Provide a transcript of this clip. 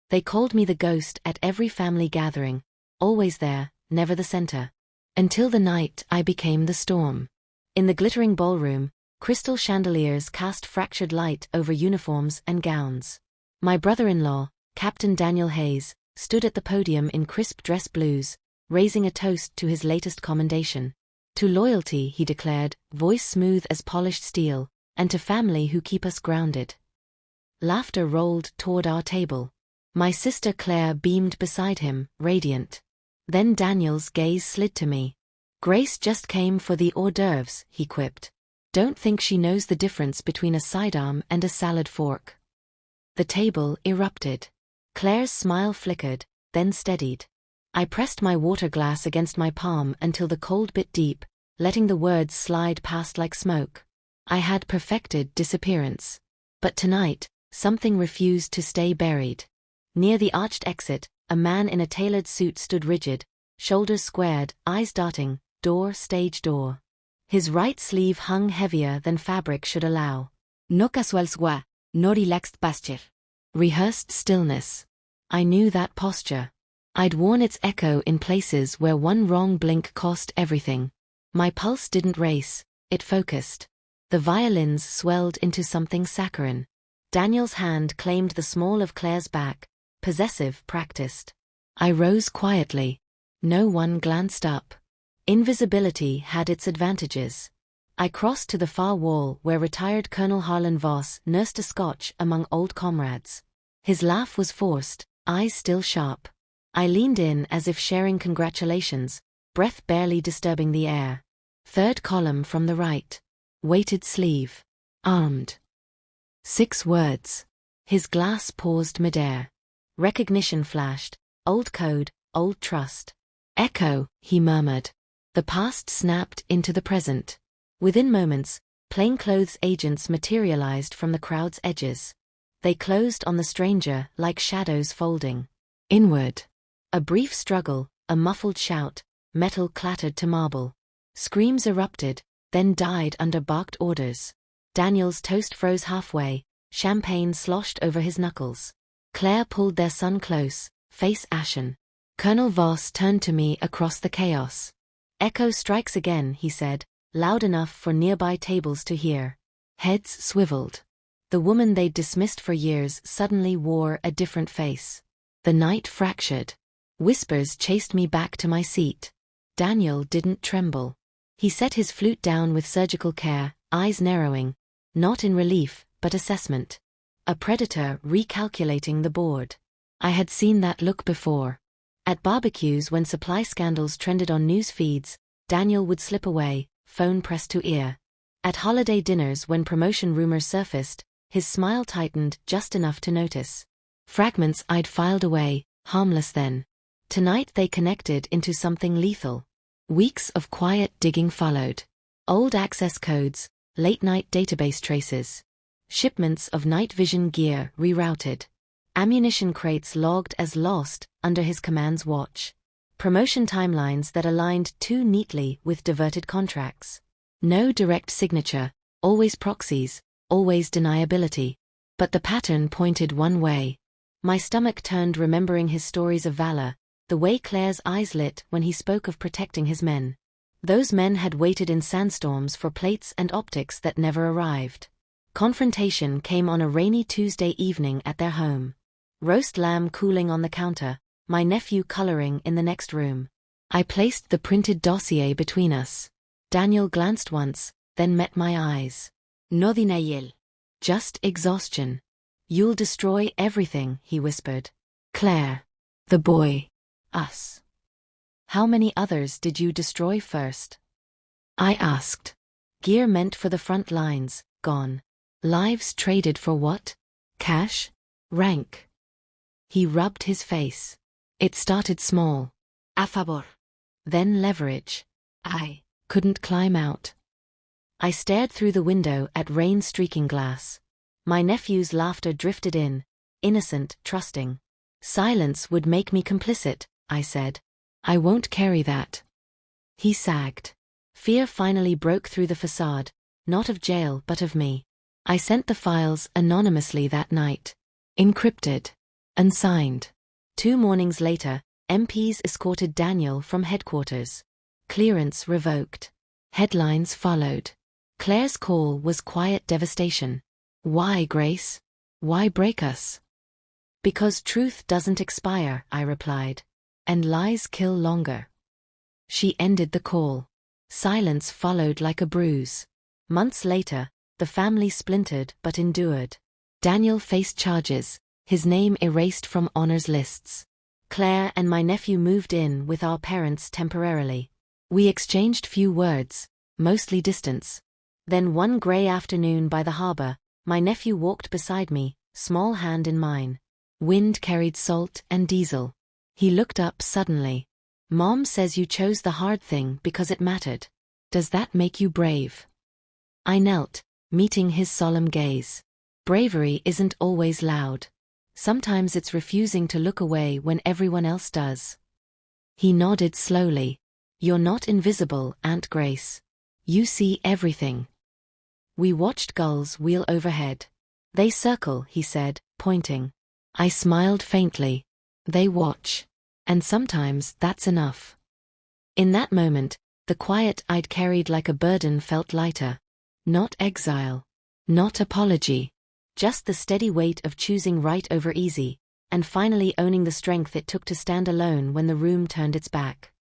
They called me the ghost at every family gathering, always there, never the center. Until the night I became the storm. In the glittering ballroom, crystal chandeliers cast fractured light over uniforms and gowns. My brother-in-law, Captain Daniel Hayes, stood at the podium in crisp dress blues, raising a toast to his latest commendation. To loyalty, he declared, voice smooth as polished steel, and to family who keep us grounded. Laughter rolled toward our table. My sister Claire beamed beside him, radiant. Then Daniel's gaze slid to me. Grace just came for the hors d'oeuvres, he quipped. Don't think she knows the difference between a sidearm and a salad fork. The table erupted. Claire's smile flickered, then steadied. I pressed my water glass against my palm until the cold bit deep, letting the words slide past like smoke. I had perfected disappearance. But tonight, something refused to stay buried. Near the arched exit, a man in a tailored suit stood rigid, shoulders squared, eyes darting, stage door. His right sleeve hung heavier than fabric should allow. No casual swa, no relaxed posture. Rehearsed stillness. I knew that posture. I'd worn its echo in places where one wrong blink cost everything. My pulse didn't race, it focused. The violins swelled into something saccharine. Daniel's hand claimed the small of Claire's back, possessive, practiced. I rose quietly. No one glanced up. Invisibility had its advantages. I crossed to the far wall where retired Colonel Harlan Voss nursed a scotch among old comrades. His laugh was forced, eyes still sharp. I leaned in as if sharing congratulations, breath barely disturbing the air. Third column from the right. Weighted sleeve. Armed. 6 words. His glass paused midair. Recognition flashed. Old code, old trust. Echo, he murmured. The past snapped into the present. Within moments, plainclothes agents materialized from the crowd's edges. They closed on the stranger like shadows folding. Inward. A brief struggle, a muffled shout, metal clattered to marble. Screams erupted, then died under barked orders. Daniel's toast froze halfway, champagne sloshed over his knuckles. Claire pulled their son close, face ashen. Colonel Voss turned to me across the chaos. Echo strikes again, he said, loud enough for nearby tables to hear. Heads swiveled. The woman they'd dismissed for years suddenly wore a different face. The night fractured. Whispers chased me back to my seat. Daniel didn't tremble. He set his flute down with surgical care, eyes narrowing, not in relief, but assessment. A predator recalculating the board. I had seen that look before. At barbecues when supply scandals trended on news feeds, Daniel would slip away, phone pressed to ear. At holiday dinners when promotion rumors surfaced, his smile tightened just enough to notice. Fragments I'd filed away, harmless then. Tonight they connected into something lethal. Weeks of quiet digging followed. Old access codes, late-night database traces. Shipments of night vision gear rerouted. Ammunition crates logged as lost under his command's watch. Promotion timelines that aligned too neatly with diverted contracts. No direct signature, always proxies, always deniability. But the pattern pointed one way. My stomach turned remembering his stories of valor, the way Claire's eyes lit when he spoke of protecting his men. Those men had waited in sandstorms for plates and optics that never arrived. Confrontation came on a rainy Tuesday evening at their home. Roast lamb cooling on the counter, my nephew coloring in the next room. I placed the printed dossier between us. Daniel glanced once, then met my eyes. No denial. Just exhaustion. You'll destroy everything, he whispered. Claire. The boy. Us. How many others did you destroy first? I asked. Gear meant for the front lines, gone. Lives traded for what? Cash? Rank. He rubbed his face. It started small. A favor. Then leverage. I couldn't climb out. I stared through the window at rain-streaking glass. My nephew's laughter drifted in, innocent, trusting. Silence would make me complicit, I said. I won't carry that. He sagged. Fear finally broke through the facade, not of jail but of me. I sent the files anonymously that night. Encrypted. Unsigned. 2 mornings later, MPs escorted Daniel from headquarters. Clearance revoked. Headlines followed. Claire's call was quiet devastation. Why, Grace? Why break us? Because truth doesn't expire, I replied. And lies kill longer. She ended the call. Silence followed like a bruise. Months later, the family splintered but endured. Daniel faced charges, his name erased from honors lists. Claire and my nephew moved in with our parents temporarily. We exchanged few words, mostly distance. Then one gray afternoon by the harbor, my nephew walked beside me, small hand in mine. Wind carried salt and diesel. He looked up suddenly. Mom says you chose the hard thing because it mattered. Does that make you brave? I knelt, meeting his solemn gaze. Bravery isn't always loud. Sometimes it's refusing to look away when everyone else does. He nodded slowly. You're not invisible, Aunt Grace. You see everything. We watched gulls wheel overhead. They circle, he said, pointing. I smiled faintly. They watch. And sometimes that's enough. In that moment, the quiet I'd carried like a burden felt lighter. Not exile. Not apology. Just the steady weight of choosing right over easy, and finally owning the strength it took to stand alone when the room turned its back.